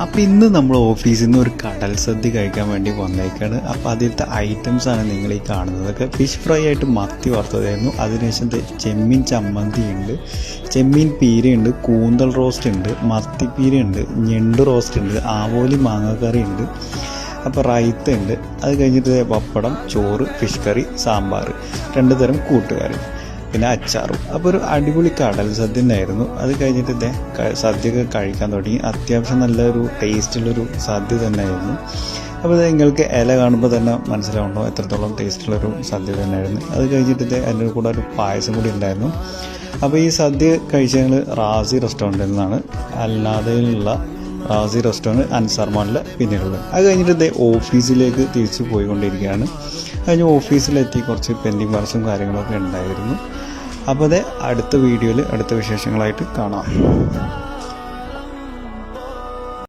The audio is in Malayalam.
അപ്പോൾ ഇന്ന് നമ്മൾ ഓഫീസിൽ നിന്ന് ഒരു കടൽ സദ്യ കഴിക്കാൻ വേണ്ടി വന്നേക്കാണ്. അപ്പോൾ അതിലത്തെ ഐറ്റംസാണ് നിങ്ങൾ ഈ കാണുന്നതൊക്കെ. ഫിഷ് ഫ്രൈ ആയിട്ട് മത്തി വറുത്തതായിരുന്നു. അതിനുശേഷം ചെമ്മീൻ ചമ്മന്തി ഉണ്ട്, ചെമ്മീൻ പീരയുണ്ട്, കൂന്തൽ റോസ്റ്റ് ഉണ്ട്, മത്തിപ്പീര ഉണ്ട്, ഞണ്ട് റോസ്റ്റ് ഉണ്ട്, ആവോലി മാങ്ങക്കറി ഉണ്ട്, അപ്പോൾ റൈത്ത ഉണ്ട്. അത് കഴിഞ്ഞിട്ട് പപ്പടം, ചോറ്, ഫിഷ് കറി, സാമ്പാർ, 2 തരം കൂട്ടുകറി, പിന്നെ അച്ചാറും. അപ്പോൾ ഒരു അടിപൊളി കടൽ സദ്യ ഉണ്ടായിരുന്നു. അത് കഴിഞ്ഞിട്ട് സദ്യയൊക്കെ കഴിക്കാൻ തുടങ്ങി. അത്യാവശ്യം നല്ലൊരു ടേസ്റ്റുള്ളൊരു സദ്യ തന്നെയായിരുന്നു. അപ്പോൾ നിങ്ങൾക്ക് ഇല കാണുമ്പോൾ തന്നെ മനസ്സിലാവുണ്ടോ എത്രത്തോളം ടേസ്റ്റുള്ളൊരു സദ്യ തന്നെയായിരുന്നു. അത് കഴിഞ്ഞിട്ട് അതിൻ്റെ കൂടെ ഒരു പായസം കൂടി ഉണ്ടായിരുന്നു. അപ്പോൾ ഈ സദ്യ കഴിച്ച ഞങ്ങൾ റാസി റെസ്റ്റോറൻറ്റിൽ നിന്നാണ്. അല്ലാതെയുള്ള റാസി റെസ്റ്റോറൻറ്റ് അൻസാർ മാളിലെ പിന്നിലുള്ളത്. അത് കഴിഞ്ഞിട്ട് ഓഫീസിലേക്ക് തിരിച്ച് പോയിക്കൊണ്ടിരിക്കുകയാണ്. കഴിഞ്ഞ് ഓഫീസിലെത്തി കുറച്ച് പെൻഡിങ് വർക്സും കാര്യങ്ങളൊക്കെ ഉണ്ടായിരുന്നു. അപ്പോൾ അടുത്ത വീഡിയോയിൽ അടുത്ത വിശേഷങ്ങളായിട്ട് കാണാം.